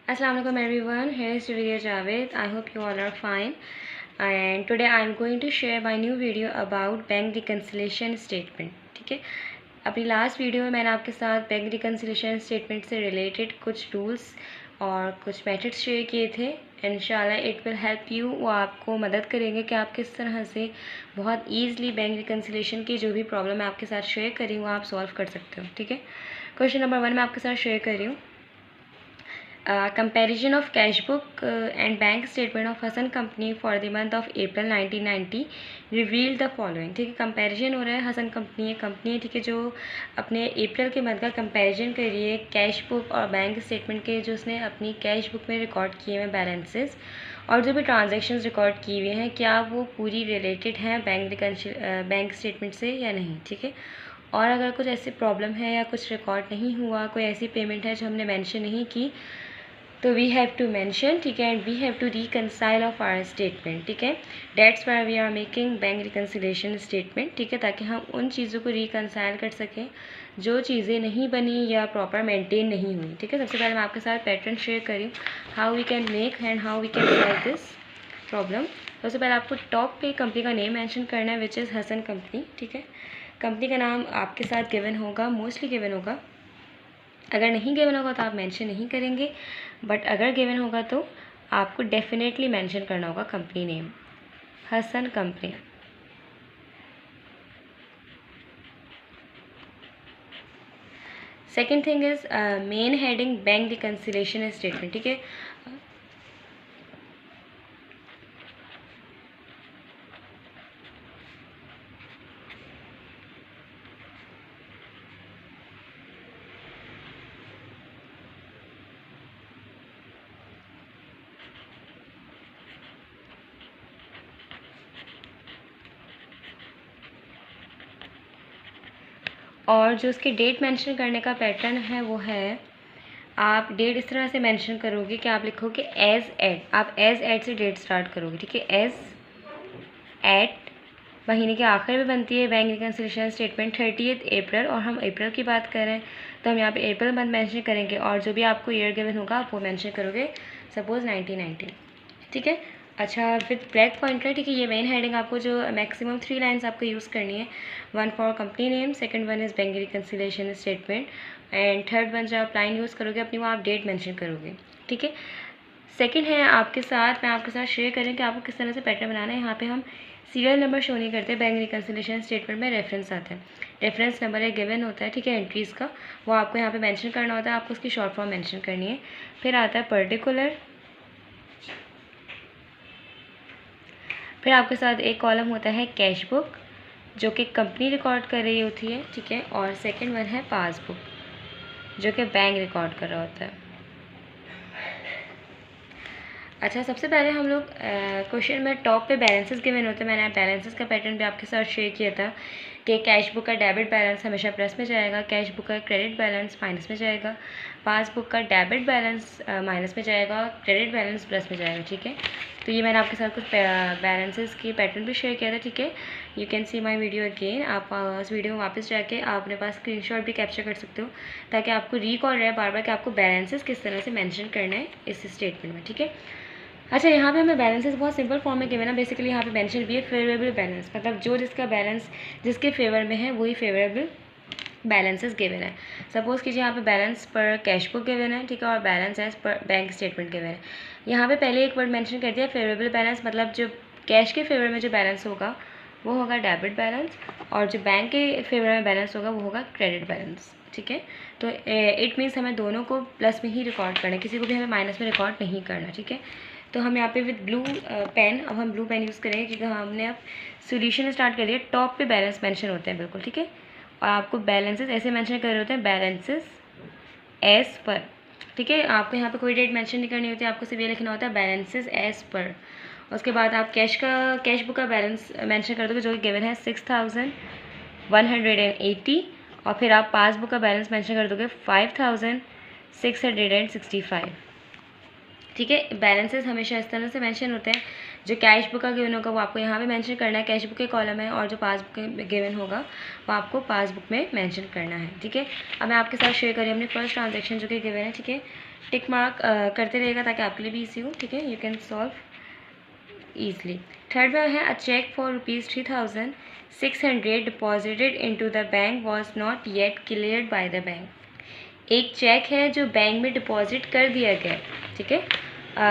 Assalamualaikum everyone, here is Julia Javed. I hope you all are fine. And today I am going to share my new video about bank reconciliation statement. ठीक है, अपनी last video में मैंने आपके साथ bank reconciliation statement से related कुछ tools और कुछ मेथड्स शेयर किए थे। इंशाल्लाह इट विल हेल्प यू, वो आपको मदद करेंगे कि आप किस तरह से बहुत ईज़िली बैंक रिकन्सिलेशन की जो भी प्रॉब्लम मैं आपके साथ शेयर कर रही हूँ आप सॉल्व कर सकते हो। ठीक है, क्वेश्चन नंबर 1 मैं आपके साथ शेयर कर रही हूँ। Comparison of cash book and bank statement of Hassan Company for the month of April 1990 revealed the following। ठीक है, कंपैरिजन हो रहा है। हसन कंपनी है, ठीक है, जो अपने अप्रैल के मंथ का कंपैरिजन कर रही है कैश बुक और बैंक स्टेटमेंट के जो उसने अपनी कैश बुक में रिकॉर्ड किए हुए बैलेंसेस और जो भी ट्रांजैक्शंस रिकॉर्ड किए हुए हैं, क्या वो पूरी रिलेटेड हैं बैंक स्टेटमेंट से या नहीं। ठीक है, और अगर कुछ ऐसी प्रॉब्लम है या कुछ रिकॉर्ड नहीं हुआ, कोई ऐसी पेमेंट है जो हमने मेंशन नहीं की, तो वी हैव टू मेंशन। ठीक है, and we have to reconcile of our statement. ठीक है, that's why we are making bank reconciliation statement. ठीक है, ताकि हम उन चीज़ों को रिकनसाइल कर सकें जो चीज़ें नहीं बनी या प्रॉपर मेंटेन नहीं हुई। ठीक है, सबसे पहले मैं आपके साथ पैटर्न शेयर करी how we can make and how we can solve this problem. सबसे पहले आपको टॉप पे कंपनी का नेम मेंशन करना है विच इज़ हसन कंपनी। ठीक है, कंपनी का नाम आपके साथ गिवन होगा, मोस्टली गिवन होगा। अगर नहीं गिवन होगा तो आप मेंशन नहीं करेंगे, बट अगर गिवन होगा तो आपको डेफिनेटली मेंशन करना होगा company name, Hasan company. Second thing is main heading bank reconciliation statement. ठीक है, और जो उसके डेट मेंशन करने का पैटर्न है वो है, आप डेट इस तरह से मेंशन करोगे कि आप लिखोगे एज एट, आप एज एट से डेट स्टार्ट करोगे। ठीक है, एज एट महीने के आखिर में बनती है बैंक रिकन्सिलेशन स्टेटमेंट 30 अप्रैल, और हम अप्रैल की बात कर रहे हैं तो हम यहाँ पे अप्रैल मंथ मेंशन करेंगे, और जो भी आपको ईयर गिवन होगा आप वो मेंशन करोगे, सपोज 1990। ठीक है, अच्छा विद ब्लैक पॉइंटर। ठीक है, ये मेन हेडिंग आपको जो मैक्सिमम 3 लाइन्स आपको यूज़ करनी है, 1 for company name, second one is bank reconciliation statement, and third one जो आप लाइन यूज़ करोगे अपनी वो आप डेट मेंशन करोगे। ठीक है, सेकंड है आपके साथ, मैं आपके साथ शेयर करें कि आपको किस तरह से पैटर्न बनाना है। यहाँ पे हम सीरियल नंबर शो नहीं करते, बैंक रिकन्सिलेशन स्टेटमेंट में रेफरेंस आता है, रेफरेंस नंबर एक गिवन होता है। ठीक है, एंट्रीज़ का वो आपको यहाँ पे मेंशन करना होता है, आपको उसकी शॉर्ट फॉर्म मेंशन करनी है। फिर आता है पर्टिकुलर, फिर आपके साथ एक कॉलम होता है कैश बुक जो कि कंपनी रिकॉर्ड कर रही होती है। ठीक है, और सेकंड वन है पासबुक जो कि बैंक रिकॉर्ड कर रहा होता है। अच्छा, सबसे पहले हम लोग क्वेश्चन में टॉप पे बैलेंसेस गिवन होते हैं। मैंने बैलेंसेस का पैटर्न भी आपके साथ शेयर किया था कि कैश बुक का डेबिट बैलेंस हमेशा प्लस में जाएगा, कैश बुक का क्रेडिट बैलेंस माइनस में जाएगा, पासबुक का डेबिट बैलेंस माइनस में जाएगा, क्रेडिट बैलेंस प्लस में जाएगा। ठीक है, तो ये मैंने आपके साथ कुछ बैलेंसेस की पैटर्न भी शेयर किया था। ठीक है, you can see my video again. आप उस वीडियो में वापस जाके आप अपने पास स्क्रीनशॉट भी कैप्चर कर सकते हो ताकि आपको रिकॉल रहे बार बार कि आपको बैलेंसेस किस तरह से मेंशन करना है इस स्टेटमेंट में। ठीक है, अच्छा यहाँ पे हमें बैलेंसेस बहुत सिंपल फॉर्म में गिवन है। बेसिकली यहाँ पे मेंशन भी है फेवरेबल बैलेंस, मतलब जो जिसका बैलेंस जिसके फेवर में है वही फेवरेबल बैलेंसेस गिवन है। सपोज़ कीजिए यहाँ पे बैलेंस पर कैश बुक गिवन है, ठीक है, और balance as per bank statement given है। यहाँ पे पहले एक वर्ड मेंशन कर दिया फेवरेबल बैलेंस, मतलब जो कैश के फेवर में जो बैलेंस होगा वो होगा डेबिट बैलेंस, और जो बैंक के फेवर में बैलेंस होगा वो होगा क्रेडिट बैलेंस। ठीक है, तो इट मीन्स हमें दोनों को प्लस में ही रिकॉर्ड करना है, किसी को भी हमें माइनस में रिकॉर्ड नहीं करना। ठीक है, तो हम यहाँ पे विद ब्लू पेन, अब हम ब्लू पेन यूज़ करेंगे क्योंकि हमने अब सोल्यूशन स्टार्ट कर दिया। टॉप पे बैलेंस मेंशन होते हैं बिल्कुल, ठीक है, और आपको बैलेंसेस ऐसे मेंशन कर रहे होते हैं, बैलेंसेस एज पर। ठीक है, आपको यहाँ पे कोई डेट मेंशन नहीं करनी होती, आपको सिर्फ ये लिखना होता है बैलेंसेस एज पर। उसके बाद आप कैश बुक का बैलेंस मेंशन कर दोगे जो कि गिवन है 6180, और फिर आप पासबुक का बैलेंस मेंशन कर दोगे 5665। ठीक है, बैलेंसेस हमेशा इस तरह से मेंशन होते हैं जो कैश बुक का गिवन होगा वो आपको यहाँ पे मेंशन करना है, कैश बुक के कॉलम है, और जो पासबुक गिवन होगा वो आपको पासबुक में मेंशन करना है, ठीक है। अब मैं आपके साथ शेयर करी अपनी फर्स्ट ट्रांजेक्शन जो कि गिवन है, ठीक है। टिक मार्क करते रहेगा ताकि आपके लिए भी ईजी हो, ठीक है। You can solve easily. Third में है, a cheque for ₹3,600 deposited into the bank was not yet cleared by the bank. एक चेक है जो बैंक में डिपॉजिट कर दिया गया, ठीक है।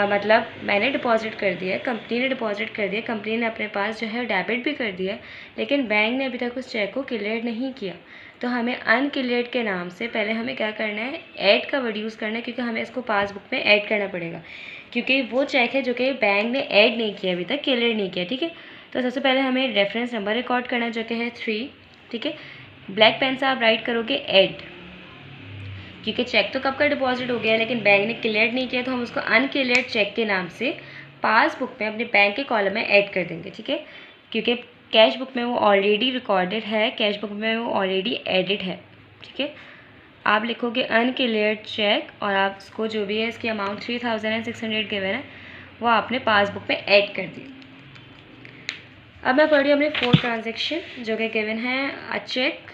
मतलब मैंने डिपॉजिट कर दिया, कंपनी ने डिपॉजिट कर दिया, कंपनी ने अपने पास जो है डेबिट भी कर दिया, लेकिन बैंक ने अभी तक उस चेक को क्लियर नहीं किया। तो हमें अनक्लियर्ड के नाम से पहले हमें क्या करना है, ऐड का वर्ड यूज़ करना है, क्योंकि हमें इसको पासबुक में ऐड करना पड़ेगा, क्योंकि वो चेक है जो कि बैंक ने ऐड नहीं किया, अभी तक क्लियर नहीं किया, ठीक है। तो सबसे पहले हमें रेफरेंस नंबर रिकॉर्ड करना है जो कि है 3, ठीक है। ब्लैक पेन से आप राइट करोगे ऐड, क्योंकि चेक तो कब का डिपॉजिट हो गया लेकिन बैंक ने क्लियर नहीं किया, तो हम उसको अनक्लियर्ड चेक के नाम से पासबुक में अपने बैंक के कॉलम में ऐड कर देंगे, ठीक है। क्योंकि कैश बुक में वो ऑलरेडी रिकॉर्डेड है, कैश बुक में वो ऑलरेडी एडिड है, ठीक है। आप लिखोगे अनक्लियर्ड चेक और आप उसको जो भी है इसकी अमाउंट 3,600 गिवन है वो आपने पासबुक में ऐड कर दी। अब मैं पढ़ रही हूँ अपने 4 ट्रांजेक्शन जो कि गिवन है, a cheque,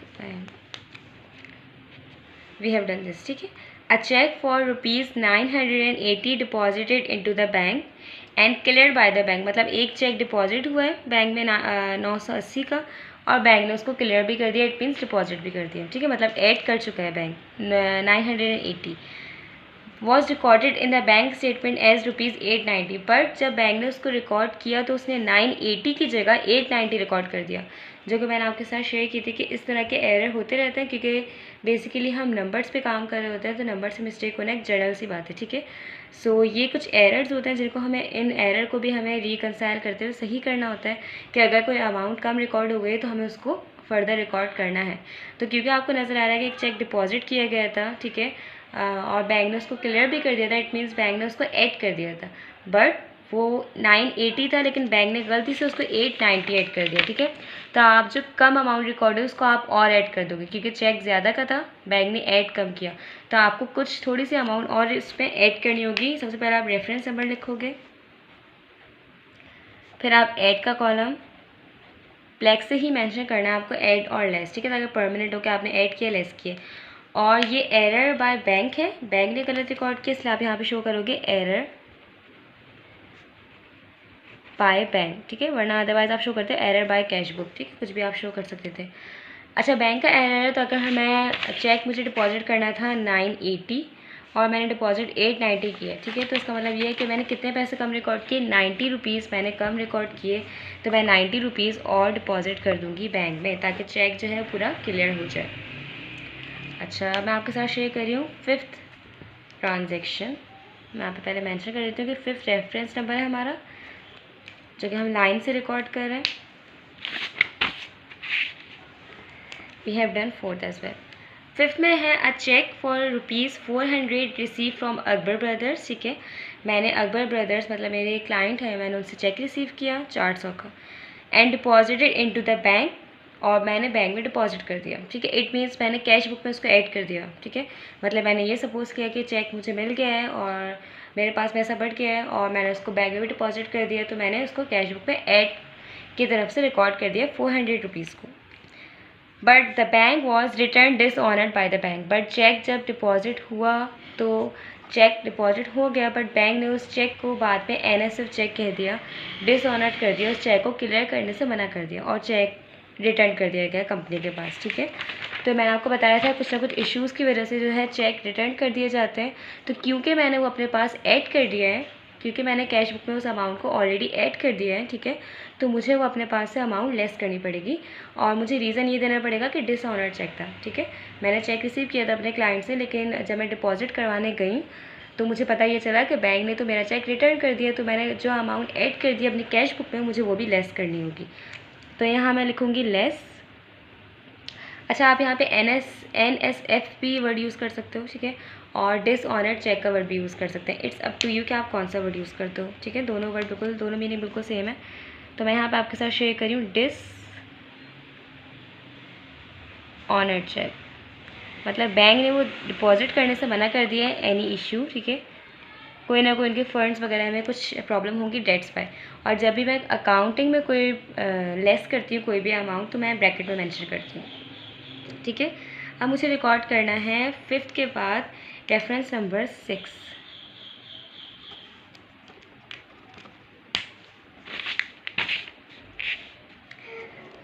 we have done this, ठीक है। A cheque for ₹980 deposited into the bank and cleared by the bank. मतलब एक चेक डिपॉजिट हुआ है बैंक में 980 का, और बैंक ने उसको क्लियर भी कर दिया, इट मीन्स डिपॉजिट भी कर दिया, ठीक है। मतलब ऐड कर चुका है bank 980 was recorded in the bank statement as ₹890। But जब बैंक ने उसको रिकॉर्ड किया तो उसने 980 की जगह 890 रिकॉर्ड कर दिया, जो कि मैंने आपके साथ शेयर की थी कि इस तरह के एरर होते रहते हैं, क्योंकि बेसिकली हम नंबर्स पे काम कर रहे होते हैं, तो नंबर से मिस्टेक होना एक जनरल सी बात है, ठीक है। सो ये कुछ एरर्स होते हैं जिनको हमें, इन एरर को भी हमें रिकंसाइल करते हुए सही करना होता है कि अगर कोई अमाउंट कम रिकॉर्ड हो गई तो हमें उसको फर्दर रिकॉर्ड करना है। तो क्योंकि आपको नज़र आ रहा है कि एक चेक डिपॉजिट किया गया था, ठीक है, और बैंक ने उसको क्लियर भी कर दिया था, इट मीन्स बैंक ने उसको ऐड कर दिया था, बट वो 980 था लेकिन बैंक ने गलती से उसको 890 ऐड कर दिया, ठीक है। तो आप जो कम अमाउंट रिकॉर्ड है उसको आप और ऐड कर दोगे, क्योंकि चेक ज़्यादा का था, बैंक ने ऐड कम किया, तो आपको कुछ थोड़ी सी अमाउंट और इसमें ऐड करनी होगी। सबसे पहले आप रेफरेंस नंबर लिखोगे, फिर आप ऐड का कॉलम ब्लैक से ही मेंशन करना है आपको, ऐड और लेस, ठीक है, ताकि परमानेंट हो के आपने ऐड किया, लेस किया। और ये एरर बाय बैंक है, बैंक ने गलत रिकॉर्ड किया, इसलिए आप यहाँ पे शो करोगे एरर बाय बैंक, ठीक है, वरना अदरवाइज आप शो करते हैं एरर बाय कैश बुक, ठीक है, कुछ भी आप शो कर सकते थे। अच्छा, बैंक का एरर है, तो अगर मैं चेक मुझे डिपॉजिट करना था 980 और मैंने डिपॉजिट 890 किया, ठीक है, तो इसका मतलब ये है कि मैंने कितने पैसे कम रिकॉर्ड किए, 90 रुपीज़ मैंने कम रिकॉर्ड किए, तो मैं 90 रुपीज़ और डिपॉजिट कर दूँगी बैंक में, ताकि चेक जो है पूरा क्लियर हो जाए। अच्छा, मैं आपके साथ शेयर कर रही हूँ 5th ट्रांजेक्शन। मैं यहाँ पे पहले मेंशन कर देती हूँ कि 5th रेफरेंस नंबर है हमारा, जो कि हम लाइन से रिकॉर्ड कर रहे हैं। We have done 4th as well. 5th में है, a cheque for ₹400 receive from Akbar brothers, ठीक है। मैंने अकबर ब्रदर्स, मतलब मेरे क्लाइंट है, मैंने उनसे चेक रिसीव किया 400 का, and deposited into the bank, और मैंने बैंक में डिपॉजिट कर दिया, ठीक है। इट मीन्स मैंने कैश बुक में उसको ऐड कर दिया, ठीक है। मतलब मैंने ये सपोज़ किया कि चेक मुझे मिल गया है और मेरे पास पैसा बढ़ गया है और मैंने उसको बैंक में भी डिपॉजिट कर दिया, तो मैंने उसको कैश बुक में ऐड की तरफ से रिकॉर्ड कर दिया 400 रुपीज़ को। But the bank was return dishonoured by the bank. But cheque जब डिपॉजिट हुआ तो चेक डिपॉजिट हो गया, बट बैंक ने उस चेक को बाद में NSF चेक कह दिया, डिसऑनर्ड कर दिया, उस चेक को क्लियर करने से मना कर दिया और चेक रिटर्न कर दिया गया कंपनी के पास, ठीक है। तो मैंने आपको बताया था कुछ ना कुछ इश्यूज़ की वजह से जो है चेक रिटर्न कर दिए जाते हैं। तो क्योंकि मैंने वो अपने पास ऐड कर दिया है, क्योंकि मैंने कैश बुक में उस अमाउंट को ऑलरेडी ऐड कर दिया है, ठीक है, तो मुझे वो अपने पास से अमाउंट लेस करनी पड़ेगी और मुझे रीज़न ये देना पड़ेगा कि डिसऑनर्ड चेक था, ठीक है। मैंने चेक रिसीव किया था अपने क्लाइंट से, लेकिन जब मैं डिपॉजिट करवाने गई तो मुझे पता ये चला कि बैंक ने तो मेरा चेक रिटर्न कर दिया, तो मैंने जो अमाउंट ऐड कर दिया अपनी कैश बुक में मुझे वो भी लेस करनी होगी। तो यहाँ मैं लिखूँगी लेस। अच्छा, आप यहाँ पे NSF भी वर्ड यूज़ कर सकते हो, ठीक है, और डिसऑनर्ड चेक का वर्ड भी यूज़ कर सकते हैं। इट्स अप टू यू कि आप कौन सा वर्ड यूज़ करते हो, ठीक है। दोनों वर्ड बिल्कुल, दोनों मीनिंग बिल्कुल सेम है। तो मैं यहाँ पे आपके साथ शेयर करी हूँ डिसऑनर्ड चेक, मतलब बैंक ने वो डिपॉजिट करने से मना कर दिया है, एनी इश्यू, ठीक है, कोई ना कोई उनके फंड्स वगैरह में कुछ प्रॉब्लम होगी, डेट्स बाय। और जब भी मैं अकाउंटिंग में कोई लेस करती हूँ कोई भी अमाउंट, तो मैं ब्रैकेट में मेंशन करती हूँ। ठीक है, अब मुझे रिकॉर्ड करना है 5th के बाद रेफरेंस नंबर 6।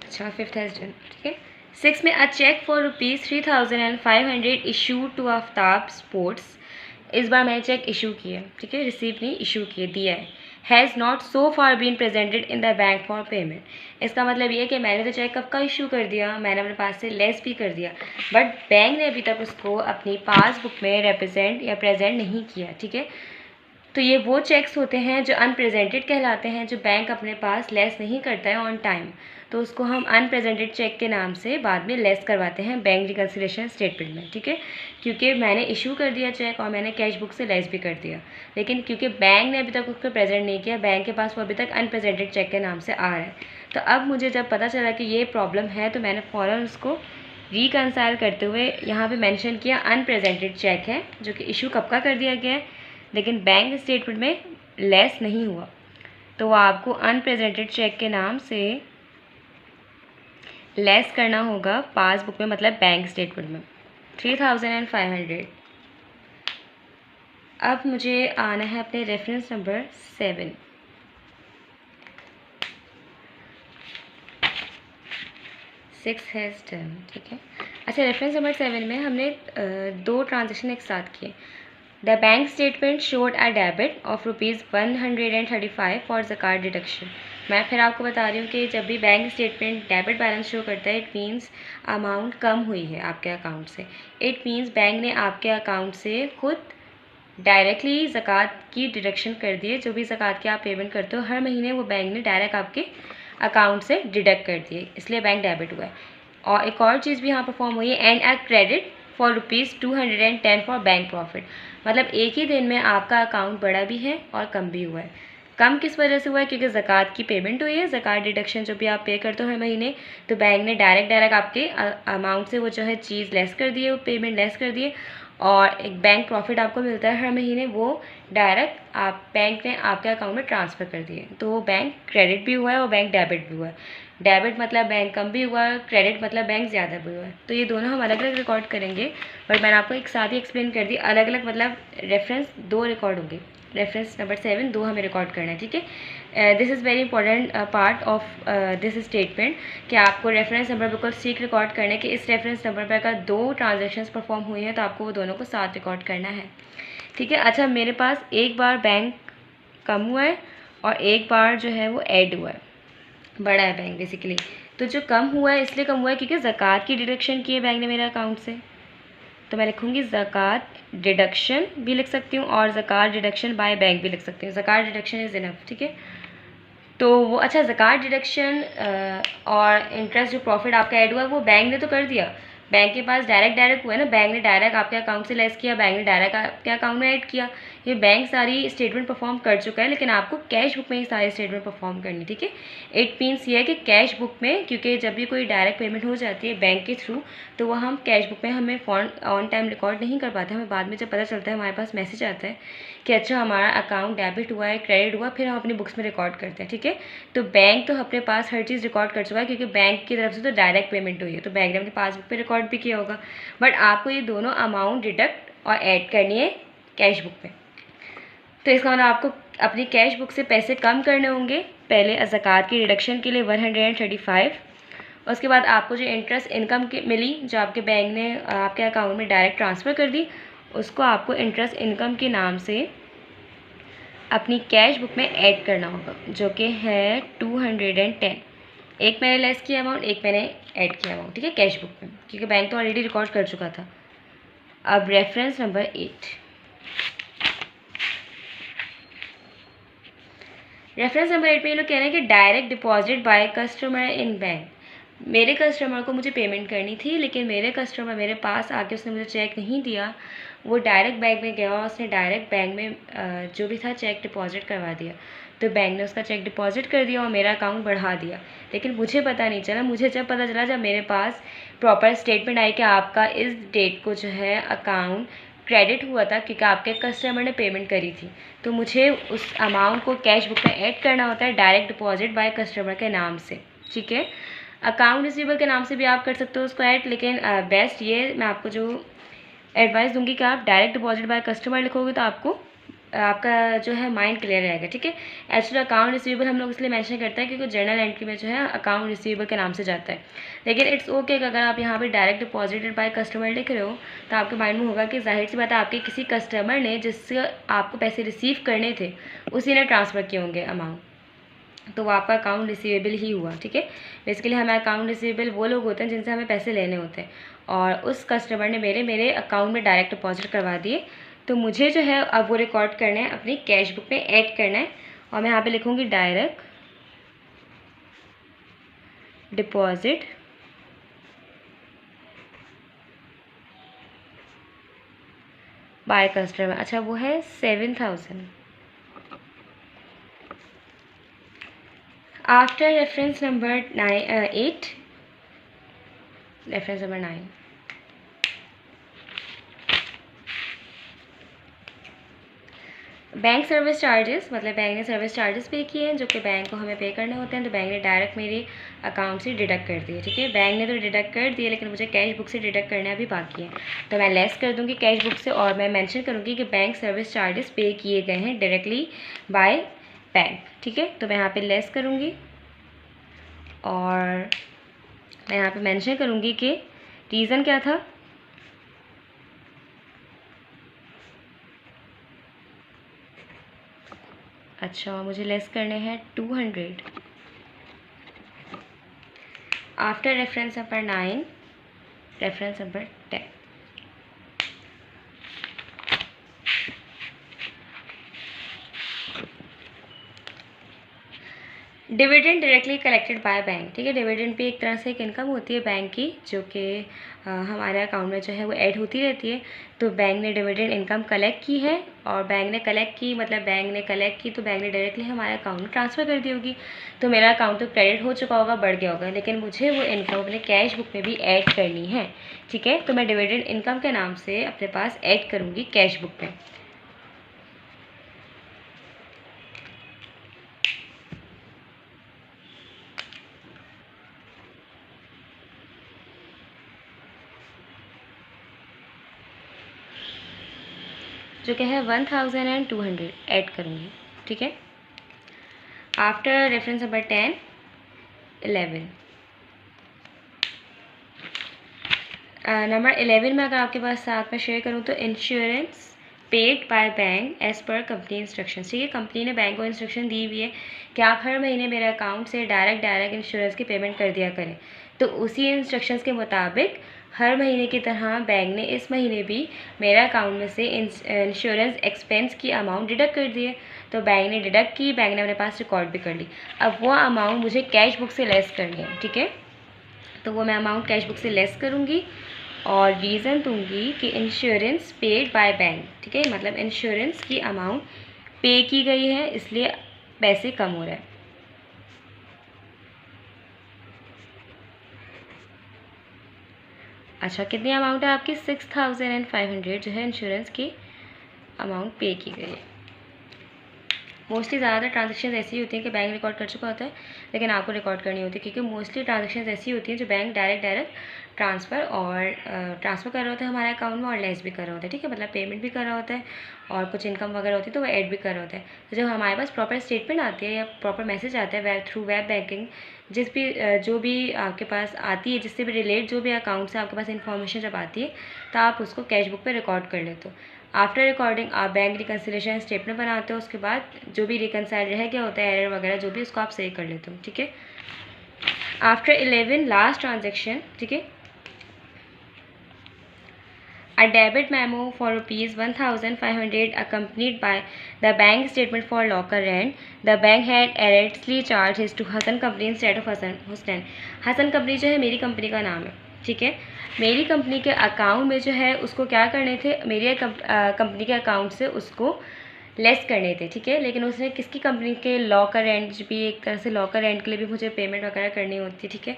अच्छा, 5th हैज़ डन। ठीक है, 6 में a cheque for ₹3,500 issue to Aftab sports. इस बार मैंने चेक इशू किया, ठीक है, रिसीव नहीं, इशू किए, दिया है। Has not so far been presented in the bank for payment. इसका मतलब ये है कि मैंने तो चेक कब का इशू कर दिया, मैंने अपने पास से लेस भी कर दिया, बट बैंक ने अभी तक उसको अपनी पासबुक में रिप्रेजेंट या प्रेजेंट नहीं किया। ठीक है, तो ये वो चेक्स होते हैं जो अनप्रेजेंटेड कहलाते हैं, जो बैंक अपने पास लेस नहीं करता है ऑन टाइम, तो उसको हम अनप्रेजेंटेड चेक के नाम से बाद में लेस करवाते हैं बैंक रिकन्सिलिएशन स्टेटमेंट में। ठीक है, क्योंकि मैंने इशू कर दिया चेक और मैंने कैश बुक से लेस भी कर दिया, लेकिन क्योंकि बैंक ने अभी तक उसको प्रेजेंट नहीं किया, बैंक के पास वो अभी तक अनप्रेजेंटेड चेक के नाम से आ रहा है। तो अब मुझे जब पता चला कि ये प्रॉब्लम है, तो मैंने फ़ौरन उसको रिकन्साइल करते हुए यहाँ पे मेंशन किया अनप्रेजेंटेड चेक है, जो कि इशू कब का कर दिया गया है, लेकिन बैंक स्टेटमेंट में लेस नहीं हुआ, तो वो आपको अनप्रेजेंटेड चेक के नाम से लेस करना होगा पासबुक में, मतलब बैंक स्टेटमेंट में 3,500। अब मुझे आना है अपने reference number 7। Six has done. ठीक है, अच्छा, रेफरेंस नंबर 7 में हमने 2 ट्रांजेक्शन एक साथ किए। The bank statement showed a debit of ₹135 for ज़कात डिडक्शन। मैं फिर आपको बता रही हूँ कि जब भी bank statement debit balance show करता है, इट मीन्स अमाउंट कम हुई है आपके अकाउंट से। इट मीन्स बैंक ने आपके अकाउंट से खुद डायरेक्टली ज़कात की डिडक्शन कर दी है। जो भी ज़कात की आप पेमेंट करते हो हर महीने, वो बैंक ने डायरेक्ट आपके अकाउंट से डिडक्ट कर दिए, इसलिए बैंक डेबिट हुआ है। और एक और चीज़ भी यहाँ परफॉर्म हुई है, and a credit for ₹210 for bank profit. मतलब एक ही दिन में आपका अकाउंट बढ़ा भी है और कम भी हुआ है। कम किस वजह से हुआ है? क्योंकि ज़कात की पेमेंट हुई है, ज़कात डिडक्शन जो भी आप पे करते हो हर महीने, तो बैंक ने डायरेक्ट आपके अमाउंट से वो जो है चीज़ लेस कर दी है, वो पेमेंट लेस कर दी है, और एक बैंक प्रॉफिट आपको मिलता है हर महीने, वो डायरेक्ट बैंक ने आपके अकाउंट में ट्रांसफ़र कर दिए। तो वो बैंक क्रेडिट भी हुआ है और बैंक डेबिट भी हुआ है। डेबिट मतलब बैंक कम भी हुआ है, क्रेडिट मतलब बैंक ज़्यादा भी हुआ है। तो ये दोनों हम अलग अलग रिकॉर्ड करेंगे, बट मैंने आपको एक साथ ही एक्सप्लेन कर दी। अलग अलग मतलब रेफरेंस 2 रिकॉर्ड होंगे, रेफरेंस नंबर 7 2 हमें रिकॉर्ड करना है। ठीक है, this is very important part of this statement, कि आपको रेफरेंस नंबर बिल्कुल ठीक रिकॉर्ड करने के। इस रेफरेंस नंबर पर अगर 2 ट्रांजेक्शन्स परफॉर्म हुई हैं, तो आपको वो दोनों को साथ रिकॉर्ड करना है। ठीक है, अच्छा, मेरे पास एक बार बैंक कम हुआ है और एक बार जो है वो ऐड हुआ है, बड़ा है बैंक बेसिकली। तो जो कम हुआ है इसलिए कम हुआ है क्योंकि ज़कात की डिडक्शन की है बैंक ने मेरे अकाउंट से, तो मैं लिखूँगी ज़कात डिडक्शन भी लिख सकती हूँ और ज़कात डिडक्शन बाय बैंक भी लिख सकती हूँ। ज़कात डिडक्शन इज़ इनफ। ठीक है, तो वो, अच्छा, ज़कात डिडक्शन और इंटरेस्ट जो प्रॉफिट आपका ऐड हुआ वो बैंक ने तो कर दिया, बैंक के पास डायरेक्ट हुआ है ना, बैंक ने डायरेक्ट आपके अकाउंट से लेस किया, बैंक ने डायरेक्ट आपके अकाउंट में ऐड किया। ये बैंक सारी स्टेटमेंट परफॉर्म कर चुका है, लेकिन आपको कैश बुक में ही सारी स्टेटमेंट परफॉर्म करनी। ठीक है, इट मीन्स ये है कि कैश बुक में, क्योंकि जब भी कोई डायरेक्ट पेमेंट हो जाती है बैंक के थ्रू, तो वह हम कैश बुक में हमें ऑन टाइम रिकॉर्ड नहीं कर पाते। हमें बाद में जब पता चलता है, हमारे पास मैसेज आता है कि अच्छा हमारा अकाउंट डेबिट हुआ है, क्रेडिट हुआ, फिर हम अपनी बुक्स में रिकॉर्ड करते हैं। ठीक है, तो बैंक तो अपने पास हर चीज़ रिकॉर्ड कर चुका है, क्योंकि बैंक की तरफ से तो डायरेक्ट पेमेंट हुई है, तो बैंक ने अपनी पासबुक पे रिकॉर्ड भी किया होगा। बट आपको ये दोनों अमाउंट डिडक्ट और ऐड करनी है कैश बुक में। तो इसका मतलब आपको अपनी कैश बुक से पैसे कम करने होंगे, पहले ज़कात की डिडक्शन के लिए 135, उसके बाद आपको जो इंटरेस्ट इनकम की मिली, जो आपके बैंक ने आपके अकाउंट में डायरेक्ट ट्रांसफ़र कर दी, उसको आपको इंटरेस्ट इनकम के नाम से अपनी कैश बुक में ऐड करना होगा, जो कि है 210। एक मैंने लेस किया अमाउंट, एक मैंने ऐड किया अमाउंट। ठीक है, कैश बुक में, क्योंकि बैंक तो ऑलरेडी रिकॉर्ड कर चुका था। अब रेफरेंस नंबर 8। रेफरेंस नंबर 8 पे ये लोग कह रहे हैं कि direct deposit by customer in bank. मेरे कस्टमर को मुझे पेमेंट करनी थी, लेकिन मेरे कस्टमर मेरे पास आके उसने मुझे चेक नहीं दिया, वो डायरेक्ट बैंक में गया और उसने डायरेक्ट बैंक में जो भी था चेक डिपॉजिट करवा दिया। तो बैंक ने उसका चेक डिपॉजिट कर दिया और मेरा अकाउंट बढ़ा दिया, लेकिन मुझे पता नहीं चला। मुझे जब पता चला, जब मेरे पास प्रॉपर स्टेटमेंट आई कि आपका इस डेट को जो है अकाउंट क्रेडिट हुआ था क्योंकि आपके कस्टमर ने पेमेंट करी थी, तो मुझे उस अमाउंट को कैश बुक में ऐड करना होता है डायरेक्ट डिपॉजिट बाय कस्टमर के नाम से, ठीक है। अकाउंट रिसीवेबल के नाम से भी आप कर सकते हो उसको ऐड, लेकिन बेस्ट ये मैं आपको जो एडवाइस दूंगी कि आप डायरेक्ट डिपॉजिट बाय कस्टमर लिखोगे तो आपका जो है माइंड क्लियर रहेगा, ठीक है। एक्चुअली अकाउंट रिसीवेबल हम लोग इसलिए मेंशन करते हैं क्योंकि जर्नल एंट्री में जो है अकाउंट रिसीवेबल के नाम से जाता है, लेकिन इट्स ओके कि अगर आप यहाँ पे डायरेक्ट डिपॉजिटेड बाय कस्टमर लिख रहे हो तो आपके माइंड में होगा कि जाहिर सी बात है आपके किसी कस्टमर ने जिससे आपको पैसे रिसीव करने थे उसी ने ट्रांसफ़र किए होंगे अमाउंट, तो वो आपका अकाउंट रिसीवेबल ही हुआ, ठीक है। बेसिकली हमें अकाउंट रिसीवेबल वो लोग होते हैं जिनसे हमें पैसे लेने होते हैं, और उस कस्टमर ने मेरे अकाउंट में डायरेक्ट डिपॉजिट करवा दिए, तो मुझे जो है अब वो रिकॉर्ड करना है, अपनी कैश बुक में ऐड करना है, और मैं यहाँ पे लिखूँगी डायरेक्ट डिपॉजिट बाय कस्टमर। अच्छा वो है 7,000। After reference number 8, reference number 9, bank service charges, मतलब बैंक ने सर्विस चार्जेस पे किए हैं जो कि बैंक को हमें पे करने होते हैं, तो बैंक ने डायरेक्ट मेरे अकाउंट से डिडक्ट कर दिए, ठीक है। बैंक ने तो डिडक्ट कर दिए लेकिन मुझे कैश बुक से डिडक्ट करना अभी बाकी है, तो मैं लेस कर दूँगी कैश बुक से, और मैं मेंशन करूँगी कि बैंक सर्विस चार्जेस पे किए गए हैं डायरेक्टली बाय बैंक, ठीक है। तो मैं यहाँ पर लेस करूँगी और मैं यहाँ पर मेंशन करूँगी कि रीज़न क्या था, अच्छा मुझे लेस करने हैं 200 after reference number 9, reference number 10। Dividend directly collected by bank, ठीक है। डिविडेंड भी एक तरह से एक इनकम होती है बैंक की जो कि हमारे अकाउंट में जो है वो ऐड होती रहती है, तो बैंक ने डिविडेंड इनकम कलेक्ट की है, और बैंक ने कलेक्ट की मतलब बैंक ने कलेक्ट की तो बैंक ने डायरेक्टली हमारे अकाउंट में ट्रांसफ़र कर दी होगी, तो मेरा अकाउंट तो क्रेडिट हो चुका होगा, बढ़ गया होगा, लेकिन मुझे वो इनकम अपने कैश बुक में भी ऐड करनी है, ठीक है। तो मैं डिविडेंड इनकम के नाम से अपने पास ऐड करूँगी कैश बुक में। जो कि है 1,200 ऐड करूँगी, ठीक है। आफ्टर रेफरेंस नंबर 10, 11, नंबर 11 में अगर आपके पास साथ में शेयर करूँ तो insurance paid by bank as per company instruction, ठीक है। कंपनी ने बैंक को इंस्ट्रक्शन दी हुई है कि आप हर महीने मेरे अकाउंट से डायरेक्ट इंश्योरेंस की पेमेंट कर दिया करें, तो उसी इंस्ट्रक्शंस के मुताबिक हर महीने की तरह बैंक ने इस महीने भी मेरे अकाउंट में से इंश्योरेंस एक्सपेंस की अमाउंट डिडक्ट कर दी है, तो बैंक ने डिडक्ट की, बैंक ने अपने पास रिकॉर्ड भी कर ली। अब वो अमाउंट मुझे कैश बुक से लेस करनी है, ठीक है। तो वो मैं अमाउंट कैश बुक से लेस करूँगी और रीज़न दूँगी कि इंश्योरेंस पेड बाय बैंक, ठीक है, मतलब इंश्योरेंस की अमाउंट पे की गई है इसलिए पैसे कम हो रहे हैं। अच्छा कितनी अमाउंट है आपकी, 6,500 जो है इंश्योरेंस की अमाउंट पे की गई है। मोस्टली ज़्यादातर ट्रांजेक्शन ऐसी होती हैं कि बैंक रिकॉर्ड कर चुका होता है लेकिन आपको रिकॉर्ड करनी होती है, क्योंकि मोस्टली ट्रांजेक्शन ऐसी होती हैं जो बैंक डायरेक्ट ट्रांसफ़र कर रहा होता है हमारे अकाउंट में और लेस भी कर रहा होता है, ठीक है, मतलब पेमेंट भी कर रहा होता है और कुछ इनकम वगैरह होती है तो वो ऐड भी कर रहा होता है। तो जब हमारे पास प्रॉपर स्टेटमेंट आती है या प्रॉपर मैसेज आता है थ्रू वेब बैंकिंग, जो भी आपके पास आती है, जिससे भी रिलेट जो भी अकाउंट से आपके पास इन्फॉर्मेशन जब आती है तो आप उसको कैश बुक पर रिकॉर्ड कर लेते हो। आफ्टर रिकॉर्डिंग आप बैंक रिकन्सिलेशन स्टेटमेंट बनाते हो, उसके बाद जो भी रिकनसाइल रह गया होता है एरर वगैरह जो भी, उसको आप सही कर लेते हो, ठीक है। आफ्टर 11 लास्ट ट्रांजेक्शन, ठीक है, a debit memo for rupees 1,500 accompanied by the bank statement for locker rent. The bank had erroneously charged his to Hassan Company instead of Hussain. Hasan company जो है मेरी कंपनी का नाम है, ठीक है। मेरी कंपनी के अकाउंट में जो है उसको क्या करने थे, मेरी कंपनी के अकाउंट से उसको लेस करने थे, ठीक है, लेकिन उसने किसकी कंपनी के लॉकर रेंट भी, एक तरह से लॉकर रेंट के लिए भी मुझे पेमेंट वगैरह करनी होती है, ठीक है।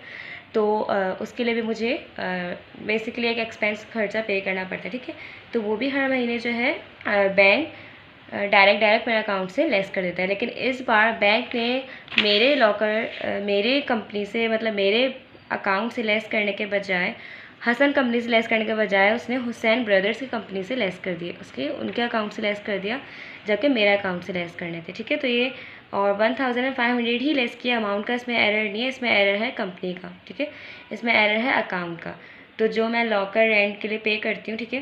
तो उसके लिए भी मुझे बेसिकली एक एक्सपेंस खर्चा पे करना पड़ता है, ठीक है। तो वो भी हर महीने जो है बैंक डायरेक्ट मेरे अकाउंट से लेस कर देता है। लेकिन इस बार बैंक ने मेरे लॉकर मेरे कंपनी से मतलब मेरे अकाउंट से लेस करने के बजाय हसन कंपनी से लेस करने के बजाय उसने हुसैन ब्रदर्स की कंपनी से लेस कर दिया, उनके अकाउंट से लेस कर दिया, जबकि मेरा अकाउंट से लेस करने थे, ठीक है। तो ये और 1500 ही लेस किया अमाउंट का, इसमें एरर नहीं है, इसमें एरर है कंपनी का, ठीक है, इसमें एरर है अकाउंट का। तो जो मैं लॉकर रेंट के लिए पे करती हूँ, ठीक है,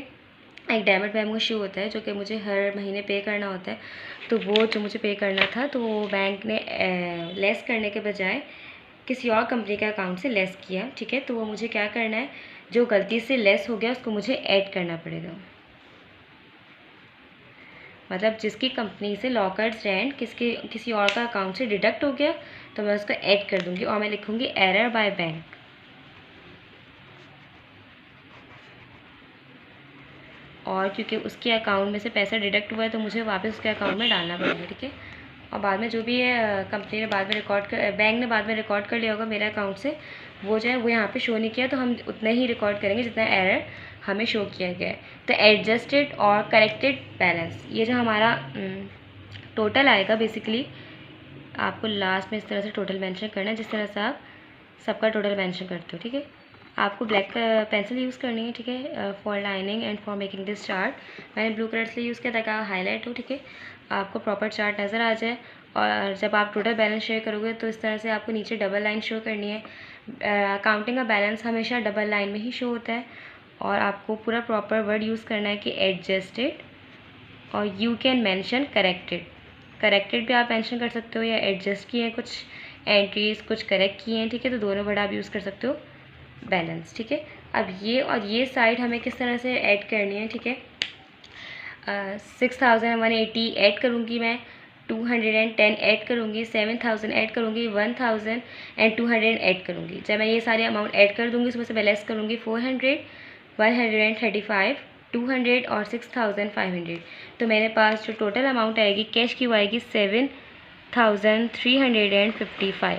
एक डेबिट मेमो इशू होता है जो कि मुझे हर महीने पे करना होता है। तो वो जो मुझे पे करना था तो वो बैंक ने लेस करने के बजाय किसी और कंपनी के अकाउंट से लेस किया, ठीक है। तो वो मुझे क्या करना है, जो गलती से लेस हो गया उसको मुझे ऐड करना पड़ेगा। मतलब जिसकी कंपनी से लॉकर्स रेंट किसी और का अकाउंट से डिडक्ट हो गया तो मैं उसको ऐड कर दूँगी और मैं लिखूँगी एरर बाय बैंक। और क्योंकि उसके अकाउंट में से पैसा डिडक्ट हुआ है तो मुझे वापस उसके अकाउंट में डालना पड़ेगा, ठीक है। और बाद में जो भी है कंपनी ने बाद में बैंक ने बाद में रिकॉर्ड कर लिया होगा मेरे अकाउंट से, वो जो है वो यहाँ पे शो नहीं किया, तो हम उतना ही रिकॉर्ड करेंगे जितना एरर हमें शो किया गया है। तो एडजस्टेड और करेक्टेड बैलेंस, ये जो हमारा टोटल आएगा, बेसिकली आपको लास्ट में इस तरह से टोटल मेंशन करना है जिस तरह से आप सबका टोटल मेंशन करते हो, ठीक है। आपको ब्लैक पेंसिल यूज़ करनी है, ठीक है, for lining and for making this chart. मैंने ब्लू कलर से यूज़ किया ताकि हाईलाइट हो, ठीक है, आपको प्रॉपर चार्ट नज़र आ जाए। और जब आप टोटल बैलेंस शेयर करोगे तो इस तरह से आपको नीचे डबल लाइन शो करनी है। अकाउंटिंग का बैलेंस हमेशा डबल लाइन में ही शो होता है। और आपको पूरा प्रॉपर वर्ड यूज़ करना है कि एडजस्टेड, और यू कैन मेंशन करेक्टेड भी आप मेंशन कर सकते हो, या एडजस्ट किए हैं कुछ एंट्रीज, कुछ करेक्ट किए हैं, ठीक है, तो दोनों वर्ड आप यूज़ कर सकते हो बैलेंस, ठीक है। अब ये और ये साइड हमें किस तरह से ऐड करनी है, ठीक है। 6180 ऐड करूँगी मैं, 210 ऐड करूँगी, 7000 ऐड करूँगी, 1200 ऐड करूँगी। जब मैं ये सारे अमाउंट ऐड कर दूँगी उसमें से मैं लेस करूँगी 400, 135, 200 और 6500। तो मेरे पास जो टोटल अमाउंट आएगी कैश की वो आएगी 7355।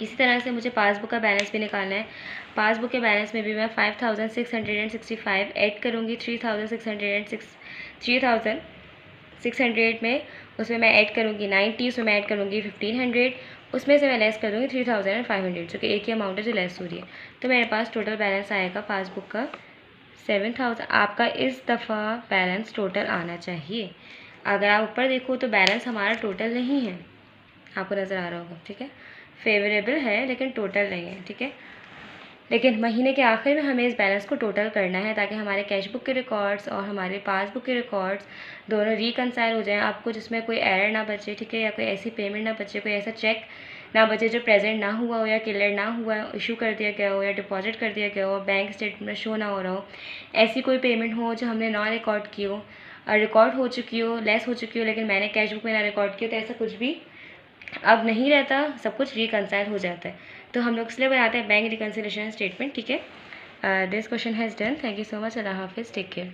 इसी तरह से मुझे पासबुक का बैलेंस भी निकालना है। पासबुक के बैलेंस में भी मैं 5665 ऐड करूँगी, 3600 में उसमें मैं ऐड करूँगी 90, उसमें मैं ऐड करूँगी 1500, उसमें से मैं लेस कर दूँगी 3500, जो कि एक ही अमाउंट है जो लेस हो रही है। तो मेरे पास टोटल बैलेंस आएगा पासबुक का 7000। आपका इस दफ़ा बैलेंस टोटल आना चाहिए। अगर आप ऊपर देखो तो बैलेंस हमारा टोटल नहीं है, आपको नज़र आ रहा होगा, ठीक है, फेवरेबल है लेकिन टोटल नहीं है, ठीक है। लेकिन महीने के आखिर में हमें इस बैलेंस को टोटल करना है ताकि हमारे कैश बुक के रिकॉर्ड्स और हमारे पासबुक के रिकॉर्ड्स दोनों रिकनसाइल हो जाएं, आपको जिसमें कोई एरर ना बचे, ठीक है, या कोई ऐसी पेमेंट ना बचे, कोई ऐसा चेक ना बचे जो प्रेजेंट ना हुआ हो या क्लियर ना हुआ हो, इशू कर दिया गया हो या डिपॉजिट कर दिया गया हो, बैंक स्टेटमेंट में शो ना हो रहा हो, ऐसी कोई पेमेंट हो जो हमने ना रिकॉर्ड की हो, रिकॉर्ड हो चुकी हो, लेस हो चुकी हो, लेकिन मैंने कैश बुक में ना रिकॉर्ड किया, तो ऐसा कुछ भी अब नहीं रहता, सब कुछ रिकनसाइल हो जाता है। तो हम लोग इसलिए बनाते हैं बैंक रिकन्सिलेशन स्टेटमेंट, ठीक है। This question has done. Thank you so much. अल्लाह हाफिज़, टेक केयर।